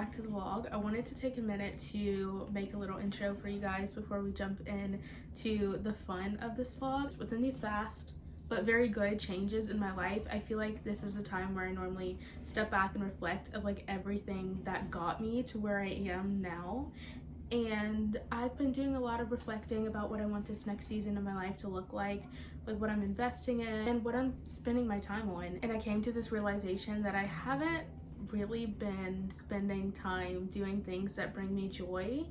back to the vlog. I wanted to take a minute to make a little intro for you guys before we jump in to the fun of this vlog. Within these fast but very good changes in my life, I feel like this is the time where I normally step back and reflect of like everything that got me to where I am now. And I've been doing a lot of reflecting about what I want this next season of my life to look like what I'm investing in and what I'm spending my time on. And I came to this realization that I haven't really been spending time doing things that bring me joy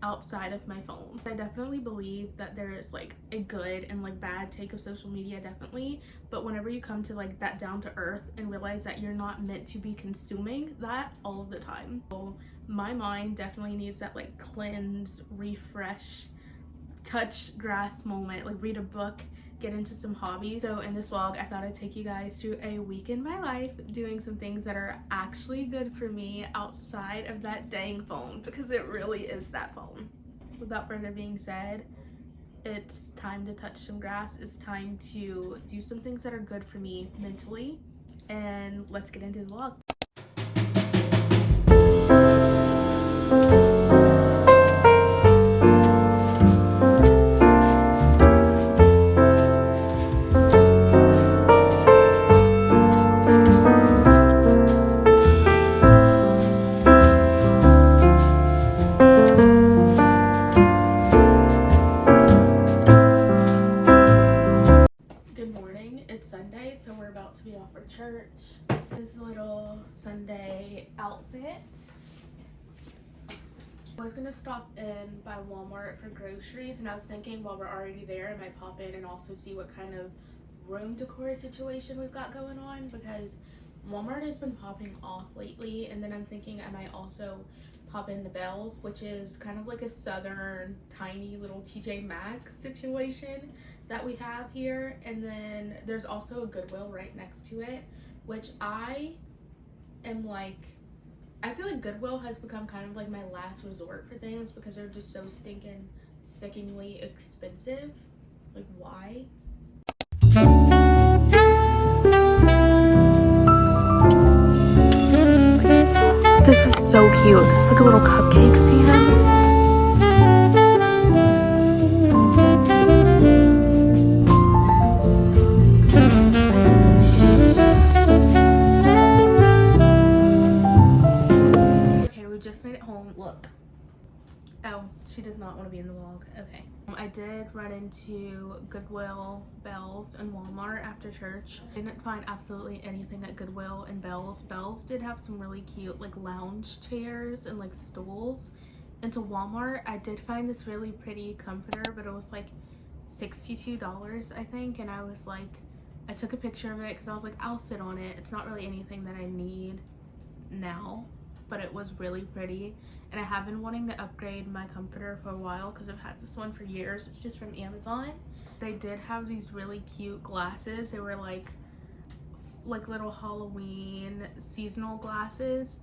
outside of my phone. I definitely believe that there is like a good and like bad take of social media, definitely, but whenever you come to like that down to earth and realize that you're not meant to be consuming that all of the time. So my mind definitely needs that like cleanse, refresh, touch grass moment, like read a book, get into some hobbies. So in this vlog, I thought I'd take you guys through a week in my life doing some things that are actually good for me outside of that dang phone, because it really is that phone. Without further being said, it's time to touch some grass. It's time to do some things that are good for me mentally, and let's get into the vlog. Sunday, so we're about to be off for church. This little Sunday outfit. I was gonna stop in by Walmart for groceries, and I was thinking while we're already there, I might pop in and also see what kind of room decor situation we've got going on, because Walmart has been popping off lately. And then I'm thinking I might also pop into Belle's, which is kind of like a southern tiny little TJ Maxx situation that we have here. And then there's also a Goodwill right next to it, which I am like, I feel like Goodwill has become kind of like my last resort for things because they're just so sickeningly expensive. Like, why? This is so cute. It's like a little cupcake stand. Okay, we just made it home. Look. Oh, she does not want to be in the vlog. Okay. I did run into Goodwill, Belle's, and Walmart after church. I didn't find absolutely anything at Goodwill and Belle's. Belle's did have some really cute like lounge chairs and like stools. And to Walmart, I did find this really pretty comforter, but it was like $62, I think. And I was like, I took a picture of it because I was like, I'll sit on it. It's not really anything that I need now, but it was really pretty. And I have been wanting to upgrade my comforter for a while because I've had this one for years. It's just from Amazon. They did have these really cute glasses. They were like little Halloween seasonal glasses,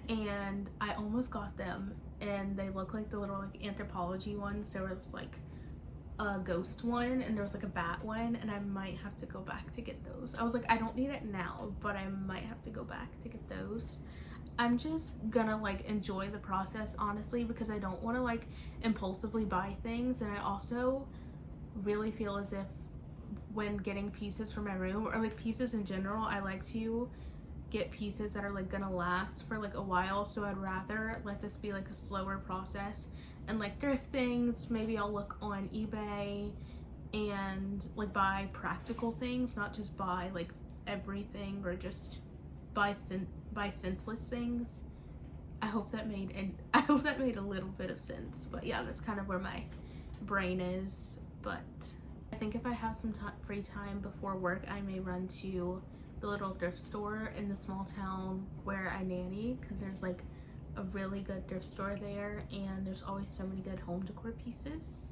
and I almost got them, and they look like the little like anthropology ones. There was like a ghost one and there was like a bat one, and I might have to go back to get those. I was like, I don't need it now, but I might have to go back to get those. I'm just gonna like enjoy the process, honestly, because I don't want to like impulsively buy things. And I also really feel as if when getting pieces for my room or like pieces in general, I like to get pieces that are like gonna last for like a while. So I'd rather let this be like a slower process and like thrift things. Maybe I'll look on eBay and like buy practical things, not just buy like everything or just buy senseless things. I hope that made a little bit of sense. But yeah, that's kind of where my brain is. But I think if I have some free time before work, I may run to the little thrift store in the small town where I nanny, because there's like a really good thrift store there, and there's always so many good home decor pieces.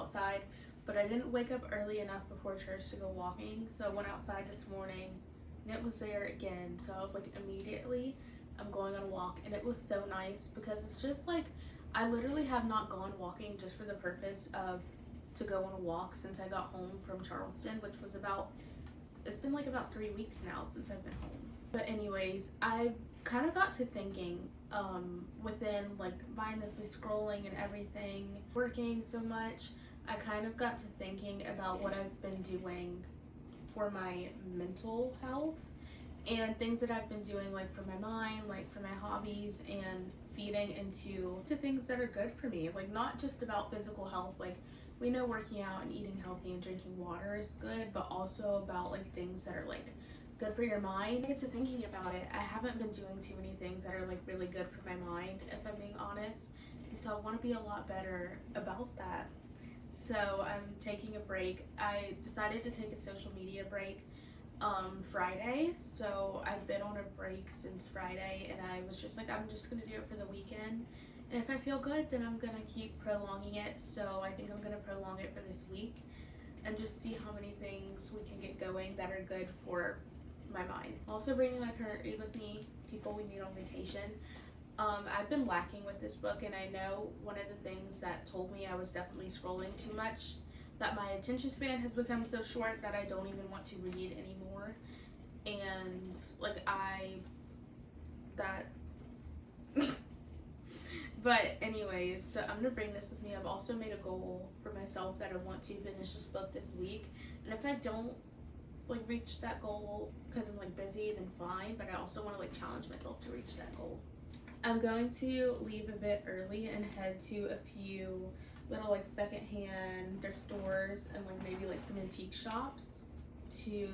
outside, but I didn't wake up early enough before church to go walking, so I went outside this morning and it was there again. So I was like, immediately I'm going on a walk, and it was so nice because it's just like, I literally have not gone walking just for the purpose of to go on a walk since I got home from Charleston, which was it's been like about 3 weeks now since I've been home. But anyways, I kind of got to thinking, within like mindlessly scrolling and everything, working so much, I kind of got to thinking about what I've been doing for my mental health and things that I've been doing like for my mind, like for my hobbies, and feeding into things that are good for me. Like not just about physical health, like we know working out and eating healthy and drinking water is good, but also about like things that are like good for your mind. I get to thinking about it, I haven't been doing too many things that are like really good for my mind, if I'm being honest, and so I want to be a lot better about that. So I'm taking a break. I decided to take a social media break Friday, so I've been on a break since Friday, and I was just like, I'm just gonna do it for the weekend, and if I feel good, then I'm gonna keep prolonging it. So I think I'm gonna prolong it for this week and just see how many things we can get going that are good for my mind. Also bringing my current read with me, People We Meet on Vacation. I've been lacking with this book, and I know one of the things that told me I was definitely scrolling too much, that my attention span has become so short that I don't even want to read anymore. And like but anyways, so I'm gonna bring this with me. I've also made a goal for myself that I want to finish this book this week, and if I don't like reach that goal because I'm like busy, then fine, but I also want to like challenge myself to reach that goal. I'm going to leave a bit early and head to a few little like secondhand thrift stores and like maybe like some antique shops to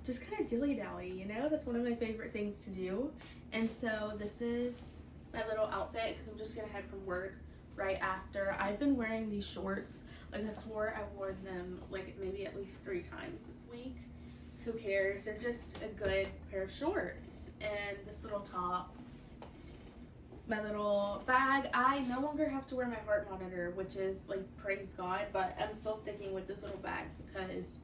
just kind of dilly-dally, you know? That's one of my favorite things to do. And so this is my little outfit because I'm just gonna head from work right after. I've been wearing these shorts, like I swore I wore them like maybe at least 3 times this week. Who cares? They're just a good pair of shorts. And this little top, my little bag. I no longer have to wear my heart monitor, which is like, praise God, but I'm still sticking with this little bag because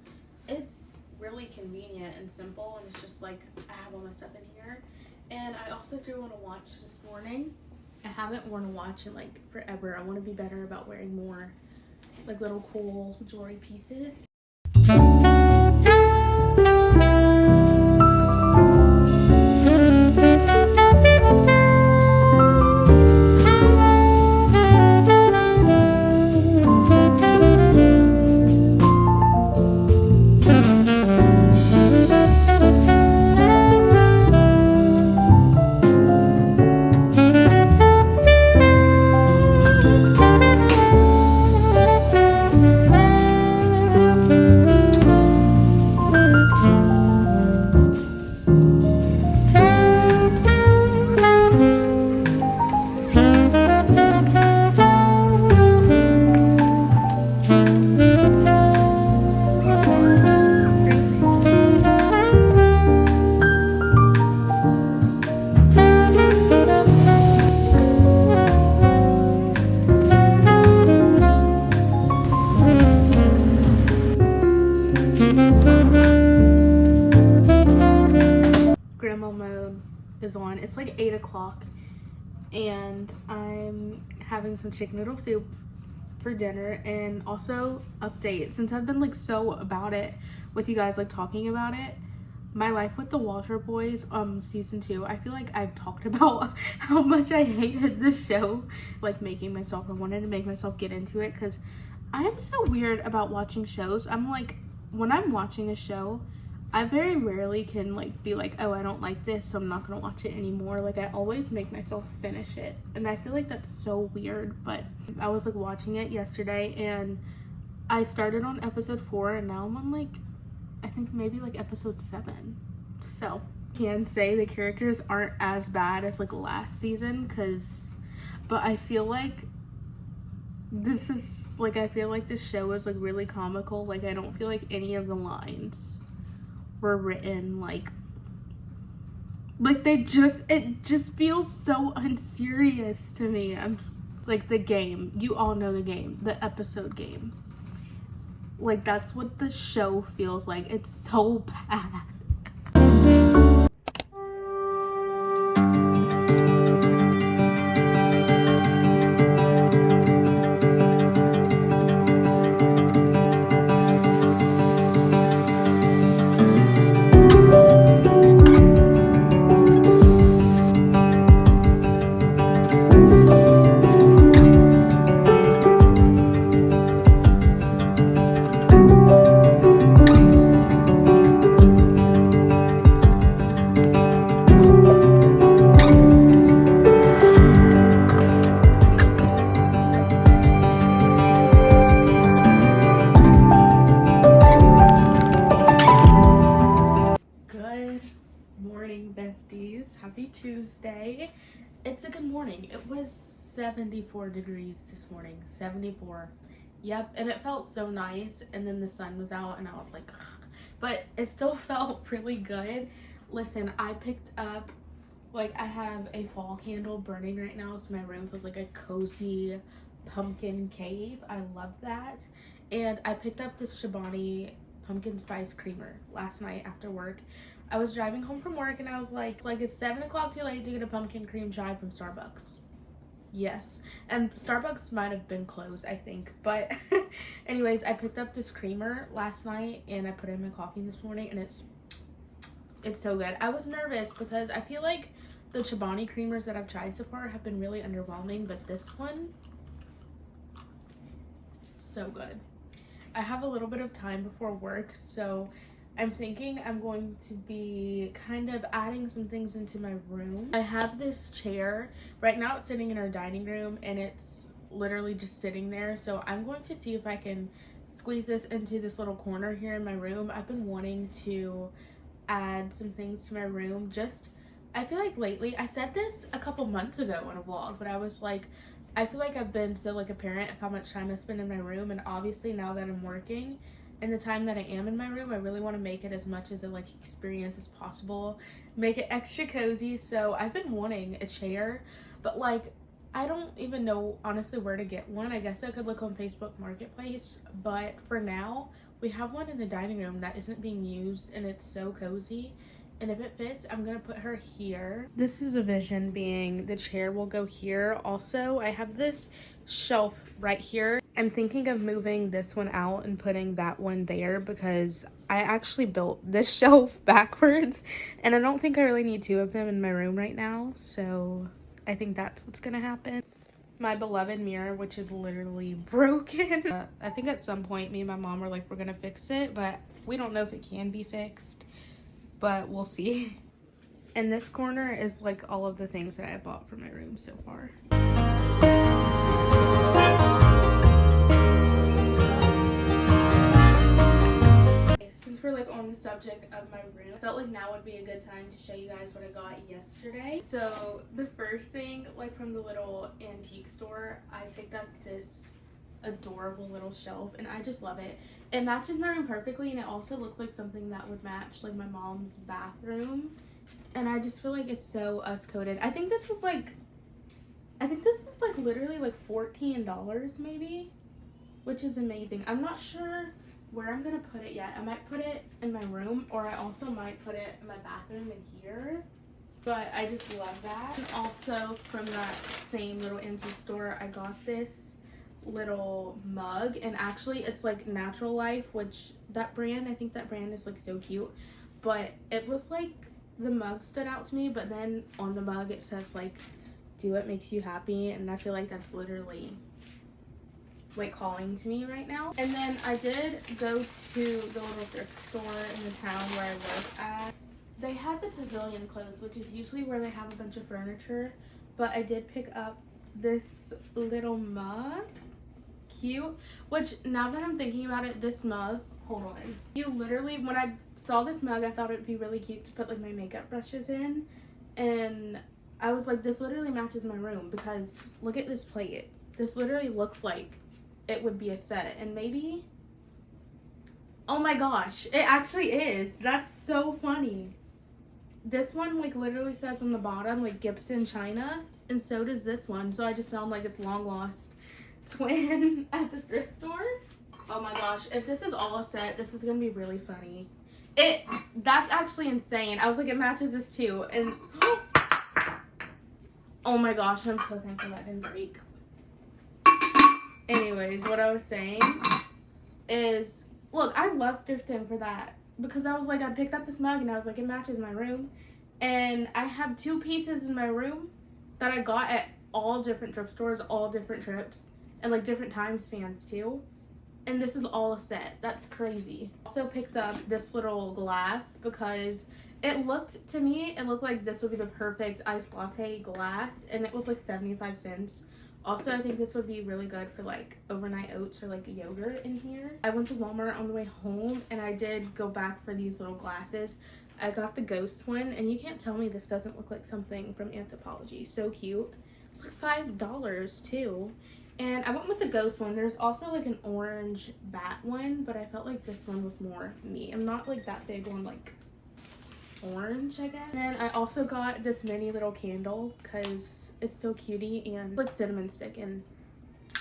it's really convenient and simple, and it's just like I have all my stuff in here. And I also threw on a watch this morning. I haven't worn a watch in like forever. I want to be better about wearing more like little cool jewelry pieces. Grandma mode is on. It's like 8 o'clock and I'm having some chicken noodle soup for dinner. And also update, since I've been like so about it with you guys, like talking about it, My Life with the Walter Boys season 2, I feel like I've talked about how much I hated the show, like making myself, I wanted to make myself get into it because I'm so weird about watching shows. I'm like, when I'm watching a show, I very rarely can like be like, oh, I don't like this, so I'm not gonna watch it anymore. Like I always make myself finish it, and I feel like that's so weird. But I was like watching it yesterday, and I started on episode 4, and now I'm on like, I think maybe like episode 7. So I can say the characters aren't as bad as like last season, but I feel like this is like, I feel like this show is like really comical. Like I don't feel like any of the lines were written like it just feels so unserious to me. I'm like, the game, you all know the game, the episode game. Like, that's what the show feels like. It's so bad. Good morning, besties. Happy Tuesday. It's a good morning. It was 74 degrees this morning. 74. Yep, and it felt so nice, and then the sun was out and I was like, ugh. But it still felt really good. Listen, I picked up, like, I have a fall candle burning right now, so my room feels like a cozy pumpkin cave. I love that. And I picked up this Chobani pumpkin spice creamer last night after work. I was driving home from work and I was like, it's 7 o'clock too late to get a pumpkin cream chai from Starbucks. Yes, and Starbucks might have been closed, I think, but anyways, I picked up this creamer last night and I put it in my coffee this morning, and it's so good. I was nervous because I feel like the Chobani creamers that I've tried so far have been really underwhelming, but this one, so good. I have a little bit of time before work, so I'm thinking I'm going to be kind of adding some things into my room. I have this chair. Right now it's sitting in our dining room and it's literally just sitting there. So I'm going to see if I can squeeze this into this little corner here in my room. I've been wanting to add some things to my room. I feel like lately, I said this a couple months ago in a vlog, but I was like, I feel like I've been so apparent of how much time I spend in my room, and obviously now that I'm working, and the time that I am in my room, I really want to make it as much as a experience as possible, make it extra cozy. So I've been wanting a chair, but I don't even know honestly where to get one. I guess I could look on Facebook Marketplace, but for now we have one in the dining room that isn't being used and it's so cozy. And if it fits, I'm gonna put her here. This is a vision being the chair will go here. Also, I have this shelf right here. I'm thinking of moving this one out and putting that one there because I actually built this shelf backwards and I don't think I really need two of them in my room right now. So I think that's what's gonna happen. My beloved mirror, which is literally broken. I think at some point me and my mom were like, we're gonna fix it, but we don't know if it can be fixed. But we'll see. And this corner is all of the things that I bought for my room so far. Okay, since we're on the subject of my room, I felt like now would be a good time to show you guys what I got yesterday. So the first thing, from the little antique store, I picked up this adorable little shelf and I just love it. It matches my room perfectly, and it also looks like something that would match my mom's bathroom, and I just feel like it's so us coded. I think this was literally $14 maybe, which is amazing. I'm not sure where I'm gonna put it yet. I might put it in my room, or I also might put it in my bathroom in here, but I just love that. And also from that same little antique store, I got this little mug, and actually it's Natural Life, which that brand, I think that brand is so cute, but it was the mug stood out to me, but then on the mug it says do what makes you happy, and I feel like that's literally calling to me right now. And then I did go to the little thrift store in the town where I work at. They had the pavilion closed, which is usually where they have a bunch of furniture, but I did pick up this little mug. Cute. Which, now that I'm thinking about it, this mug, hold on, you literally, when I saw this mug, I thought it would be really cute to put my makeup brushes in, and I was like, this literally matches my room, because look at this plate. This literally looks like it would be a set, and maybe, oh my gosh, it actually is. That's so funny. This one literally says on the bottom Gibson China, and so does this one. So I just found this long lost twin at the thrift store. Oh my gosh, if this is all a set, this is gonna be really funny. That's actually insane. I was like, it matches this too. And oh my gosh, I'm so thankful that didn't break. Anyways, what I was saying is, look, I love thrifting for that. Because I was like, I picked up this mug and I was like, it matches my room. And I have 2 pieces in my room that I got at all different thrift stores, all different trips, and like different time spans too. And this is all a set. That's crazy. Also picked up this little glass because it looked like this would be the perfect iced latte glass, and it was like 75 cents. Also, I think this would be really good for like overnight oats or like yogurt in here. I went to Walmart on the way home and I did go back for these little glasses. I got the ghost one, and you can't tell me this doesn't look like something from Anthropologie. So cute. It's like $5 too. And I went with the ghost one. There's also like an orange bat one, but I felt like this one was more me. I'm not like that big on like orange, I guess. And then I also got this mini little candle because it's so cutie and it's like cinnamon stick and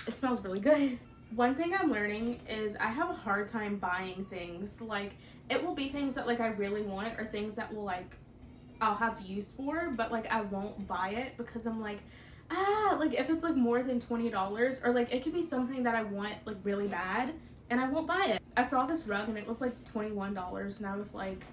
it smells really good. One thing I'm learning is I have a hard time buying things. Like, it will be things that like I really want or things that will like I'll have use for, but like I won't buy it because I'm like, like if it's like more than $20, or like it could be something that I want like really bad and I won't buy it. I saw this rug and it was like $21 and I was like,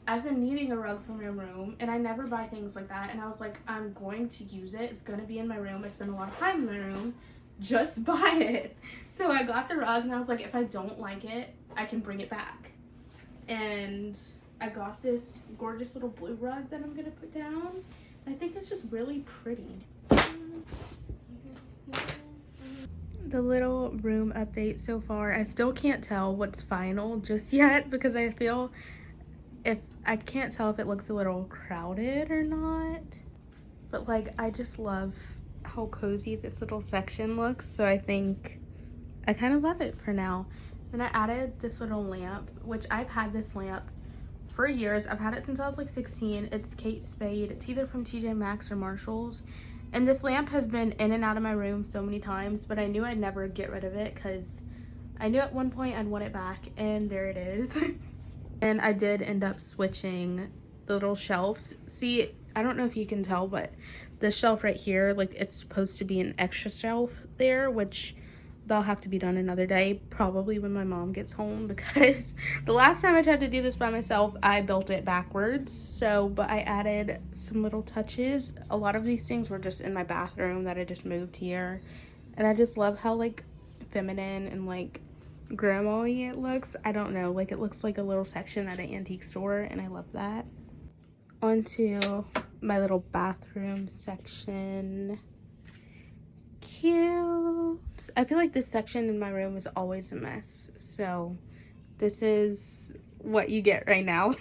I've been needing a rug for my room and I never buy things like that, and I was like, I'm going to use it. It's going to be in my room. I spend a lot of time in my room. Just buy it. So I got the rug and I was like, if I don't like it, I can bring it back. And I got this gorgeous little blue rug that I'm going to put down. I think it's just really pretty. The little room update so far, I still can't tell what's final just yet because I feel I can't tell if it looks a little crowded or not, but like I just love how cozy this little section looks, so I think I kind of love it for now. Then I added this little lamp, which I've had this lamp for years. I've had it since I was like 16. It's Kate Spade. It's either from TJ Maxx or Marshall's. And this lamp has been in and out of my room so many times, but I knew I'd never get rid of it because I knew at one point I'd want it back, and there it is. And I did end up switching the little shelves. See, I don't know if you can tell, but the shelf right here, like it's supposed to be an extra shelf there, which that'll have to be done another day, probably when my mom gets home, because the last time I tried to do this by myself, I built it backwards. So, but I added some little touches. A lot of these things were just in my bathroom that I just moved here. And I just love how like feminine and like grandma-y it looks. I don't know, like it looks like a little section at an antique store, and I love that. Onto my little bathroom section. Cute. I feel like this section in my room is always a mess, so this is what you get right now.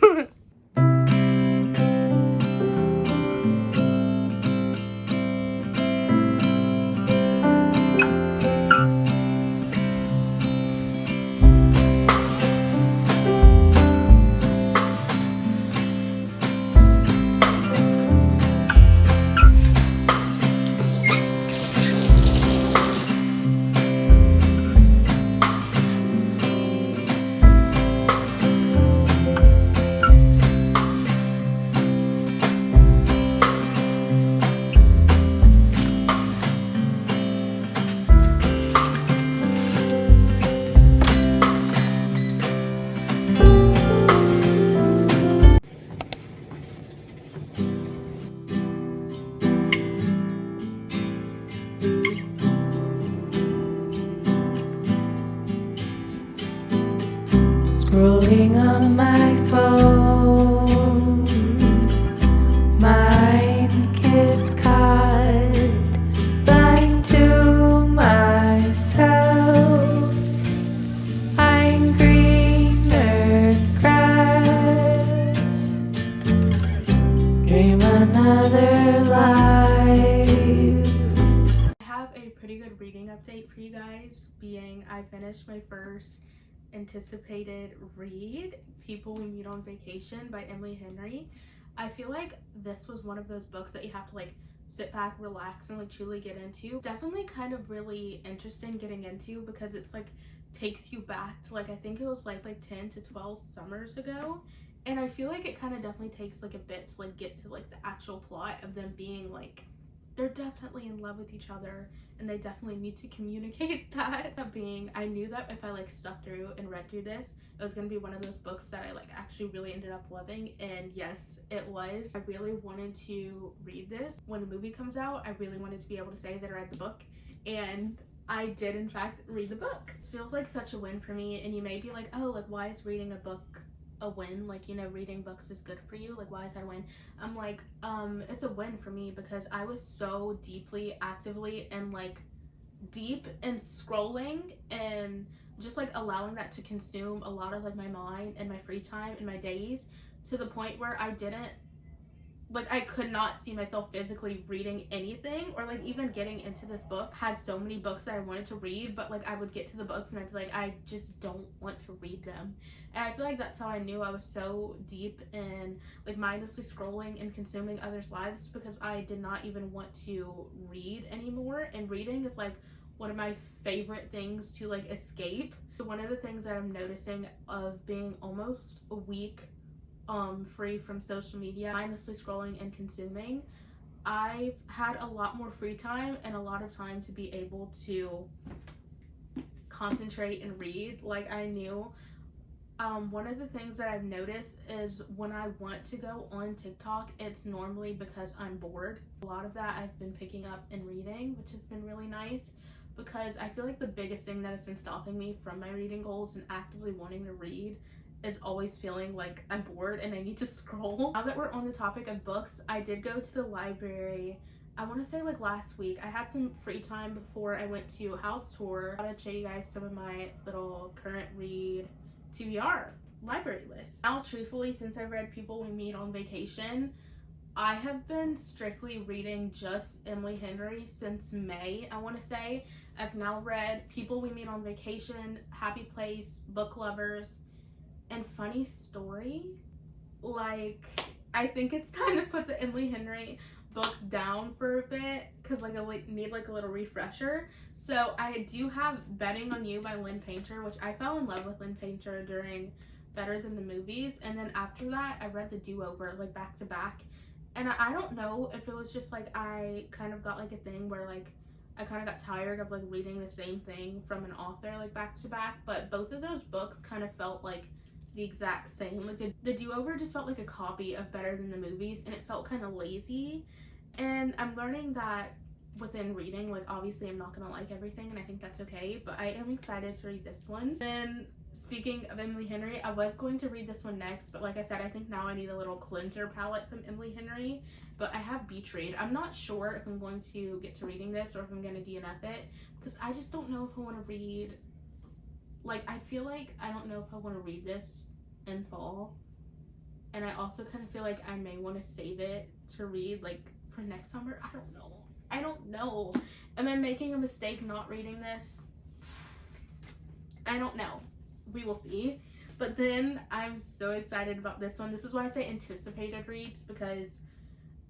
Scrolling on my phone, mind gets caught, lying to myself. I'm greener grass, dream another life. I have a pretty good reading update for you guys, being I finished my first anticipated read, People We Meet on Vacation by Emily Henry. I feel like this was one of those books that you have to like sit back, relax, and like truly get into. Definitely kind of really interesting getting into because it's like takes you back to like, I think it was like 10 to 12 summers ago. And I feel like it kind of definitely takes like a bit to like get to like the actual plot of them being like, they're definitely in love with each other and they definitely need to communicate that. Being, I knew that if I like stuck through and read through this, it was gonna be one of those books that I like actually really ended up loving, and yes, it was. I really wanted to read this. When the movie comes out, I really wanted to be able to say that I read the book, and I did in fact read the book. It feels like such a win for me, and you may be like, oh, like why is reading a book a win? Like, you know, reading books is good for you, like why is that a win? I'm like, it's a win for me because I was so deeply, actively, and like deep in scrolling and just like allowing that to consume a lot of like my mind and my free time and my days, to the point where I didn't like, I could not see myself physically reading anything or like even getting into this book. Had so many books that I wanted to read, but like I would get to the books and I'd be like, I just don't want to read them. And I feel like that's how I knew I was so deep in like mindlessly scrolling and consuming others' lives, because I did not even want to read anymore. And reading is like one of my favorite things to like escape. One of the things that I'm noticing of being almost a week free from social media, mindlessly scrolling and consuming, I've had a lot more free time and a lot of time to be able to concentrate and read like I knew. One of the things that I've noticed is when I want to go on TikTok, it's normally because I'm bored. A lot of that I've been picking up and reading, which has been really nice, because I feel like the biggest thing that has been stopping me from my reading goals and actively wanting to read is always feeling like I'm bored and I need to scroll. Now that we're on the topic of books, I did go to the library, I want to say like last week. I had some free time before I went to house tour. I thought I'd show you guys some of my little current read TBR library list. Now, truthfully, since I've read People We Meet on Vacation, I have been strictly reading just Emily Henry since May, I want to say. I've now read People We Meet on Vacation, Happy Place, Book Lovers, and Funny Story. Like, I think it's time to put the Emily Henry books down for a bit, because like I need like a little refresher. So I do have Betting on You by Lynn Painter, which I fell in love with Lynn Painter during Better Than the Movies, and then after that I read The Do-Over like back to back. And I don't know if it was just like I kind of got like a thing where like I kind of got tired of like reading the same thing from an author like back to back, but both of those books kind of felt like the exact same. Like the Do-Over just felt like a copy of Better Than the Movies, and it felt kind of lazy. And I'm learning that within reading, like obviously I'm not gonna like everything, and I think that's okay, but I am excited to read this one. And speaking of Emily Henry, I was going to read this one next, but like I said, I think now I need a little cleanser palette from Emily Henry. But I have Beach Read. I'm not sure if I'm going to get to reading this or if I'm gonna DNF it, because I just don't know if I want to read, like I feel like I don't know if I want to read this in fall, and I also kind of feel like I may want to save it to read like for next summer. I don't know. Am I making a mistake not reading this? I don't know. We will see. But then I'm so excited about this one. This is why I say anticipated reads, because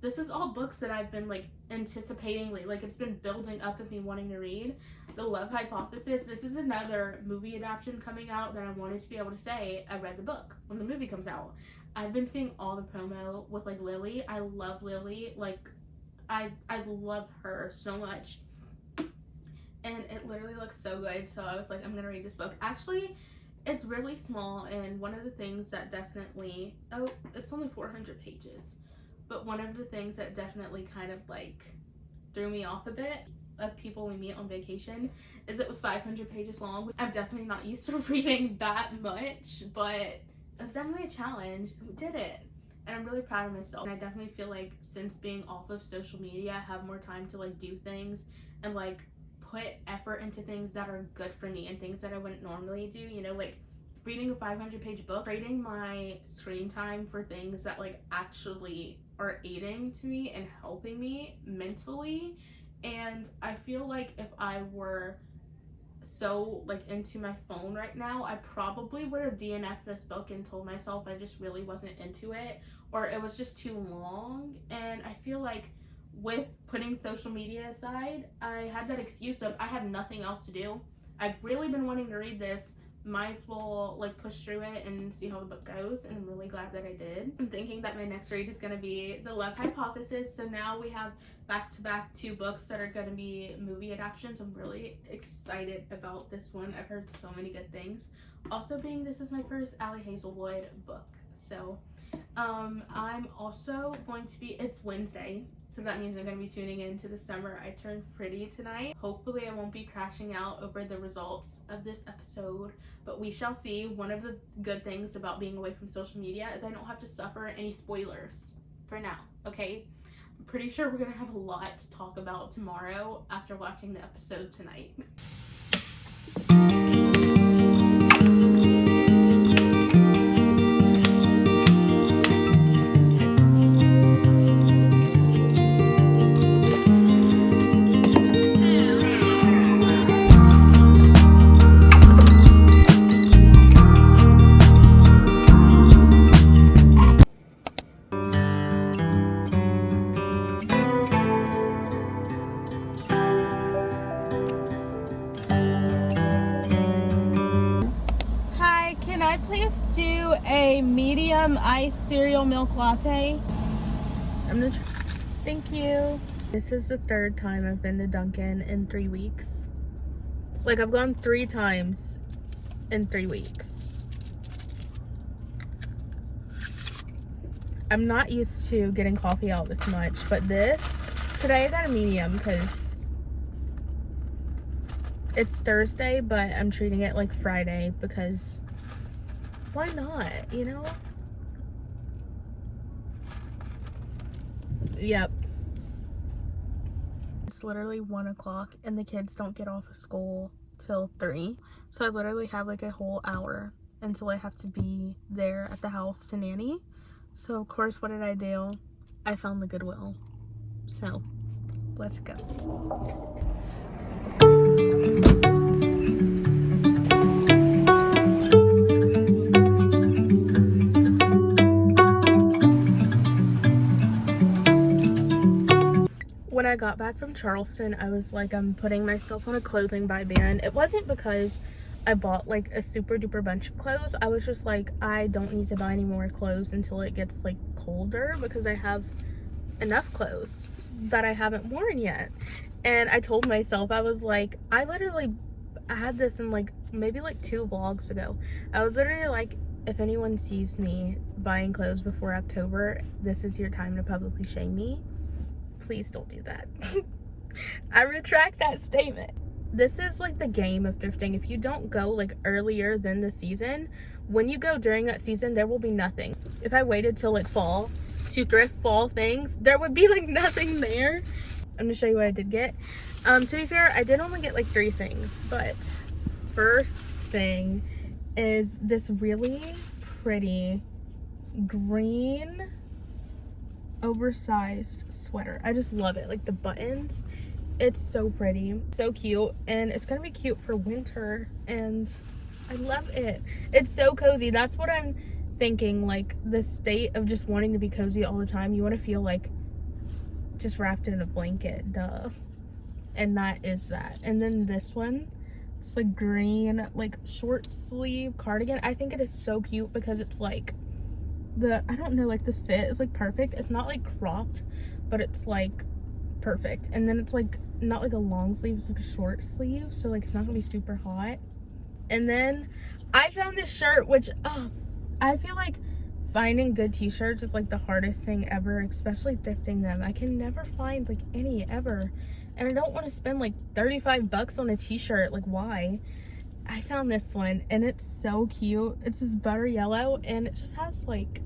this is all books that I've been like anticipatingly, like it's been building up of me wanting to read. The Love Hypothesis. This is another movie adaptation coming out that I wanted to be able to say I read the book when the movie comes out. I've been seeing all the promo with like Lily. I love Lily. Like I love her so much, and it literally looks so good. So I was like, I'm gonna read this book. Actually, it's really small, and one of the things that definitely, oh, it's only 400 pages, but one of the things that definitely kind of like threw me off a bit of People We Meet on Vacation is it was 500 pages long, which I'm definitely not used to reading that much, but it's definitely a challenge. We did it, and I'm really proud of myself. And I definitely feel like since being off of social media, I have more time to like do things and like put effort into things that are good for me and things that I wouldn't normally do, you know, like reading a 500-page book, trading my screen time for things that like actually are aiding to me and helping me mentally. And I feel like if I were so like into my phone right now, I probably would have DNF'd this book and told myself I just really wasn't into it, or it was just too long. And I feel like with putting social media aside, I had that excuse of I have nothing else to do. I've really been wanting to read this. Might as well like push through it and see how the book goes, and I'm really glad that I did. I'm thinking that my next read is going to be The Love Hypothesis. So now we have back-to-back 2 books that are going to be movie adaptations. I'm really excited about this one. I've heard so many good things. Also being this is my first Allie Hazelwood book. So I'm also going to be, it's Wednesday, so that means I'm going to be tuning in to the Summer I Turned Pretty tonight. Hopefully I won't be crashing out over the results of this episode, but we shall see. One of the good things about being away from social media is I don't have to suffer any spoilers for now, okay? I'm pretty sure we're going to have a lot to talk about tomorrow after watching the episode tonight. Hi, can I please do a medium iced cereal milk latte? Thank you. This is the 3rd time I've been to Dunkin' in 3 weeks. Like, I've gone 3 times in 3 weeks. I'm not used to getting coffee out this much, but today I got a medium because it's Thursday, but I'm treating it like Friday because why not, you know? Yep. It's literally 1 o'clock and the kids don't get off of school till 3. So I literally have like a whole hour until I have to be there at the house to nanny. So of course, what did I do? I found the Goodwill. So let's go. When I got back from Charleston, I was like, I'm putting myself on a clothing buy ban. It wasn't because I bought like a super duper bunch of clothes. I was just like, I don't need to buy any more clothes until it gets like colder because I have enough clothes that I haven't worn yet. And I told myself, I was like, I had this in like maybe like 2 vlogs ago. I was literally like, if anyone sees me buying clothes before October, this is your time to publicly shame me. Please don't do that. I retract that statement. This is like the game of thrifting. If you don't go like earlier than the season, when you go during that season, there will be nothing. If I waited till like fall to thrift fall things, there would be like nothing there. I'm gonna show you what I did get. To be fair, I did only get like 3 things, but first thing is this really pretty green oversized sweater. I just love it. Like the buttons, it's so pretty, so cute, and it's gonna be cute for winter, and I love it. It's so cozy. That's what I'm thinking, like the state of just wanting to be cozy all the time. You want to feel like just wrapped in a blanket, duh. And that is that. And then this one, it's a green like short sleeve cardigan. I think it is so cute because it's like I don't know, like the fit is like perfect. It's not like cropped, but it's like perfect. And then it's like not like a long sleeve, it's like a short sleeve, so like it's not gonna be super hot. And then I found this shirt, which I feel like finding good t-shirts is like the hardest thing ever, especially thrifting them. I can never find like any ever, and I don't want to spend like 35 bucks on a t-shirt. Like, why? I found this one and it's so cute. It's this butter yellow and it just has like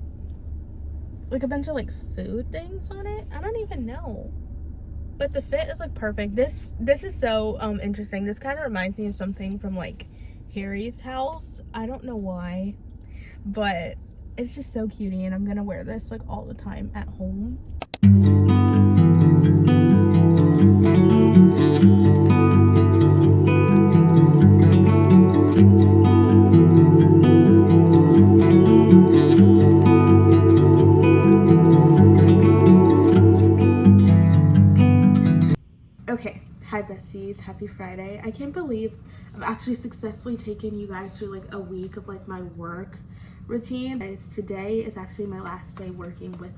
a bunch of like food things on it. I don't even know, but the fit is like perfect. This is so interesting. This kind of reminds me of something from like Harry's house. I don't know why, but it's just so cutie, and I'm gonna wear this like all the time at home. Okay, hi besties. besties, happy Friday. I can't believe I've actually successfully taken you guys through like a week of like my work routine. Guys, today is actually my last day working with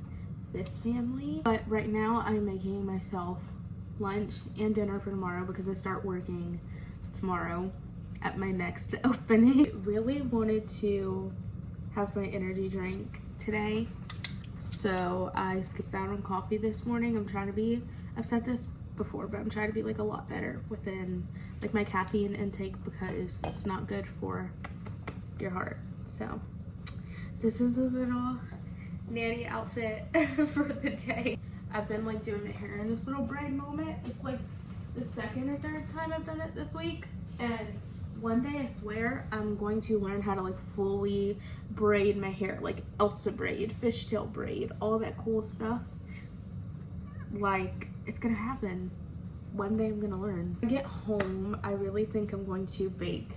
this family, but right now I'm making myself lunch and dinner for tomorrow because I start working tomorrow at my next opening. I really wanted to have my energy drink today, so I skipped out on coffee this morning. I've said this before, but I'm trying to be like a lot better within like my caffeine intake because it's not good for your heart. So this is a little nanny outfit for the day. I've been like doing my hair in this little braid moment. It's like the second or third time I've done it this week, and one day I swear I'm going to learn how to like fully braid my hair, like Elsa braid, fishtail braid, all that cool stuff. Like, it's gonna happen. One day I'm gonna learn. When I get home, I really think I'm going to bake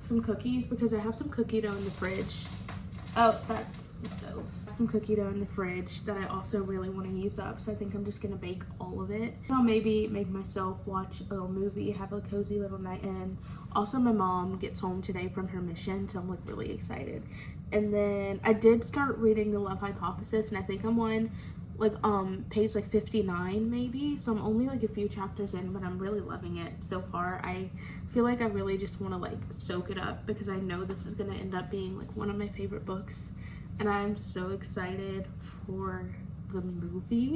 some cookies because I have some cookie dough in the fridge. Oh, that's the stove. Some cookie dough in the fridge that I also really want to use up, so I think I'm just gonna bake all of it. I'll maybe make myself watch a little movie, have a cozy little night in. Also, my mom gets home today from her mission, so I'm like really excited. And then I did start reading The Love Hypothesis, and I think I'm on like page like 59 maybe, so I'm only like a few chapters in, but I'm really loving it so far. I feel like I really just want to like soak it up because I know this is gonna end up being like one of my favorite books, and I'm so excited for the movie.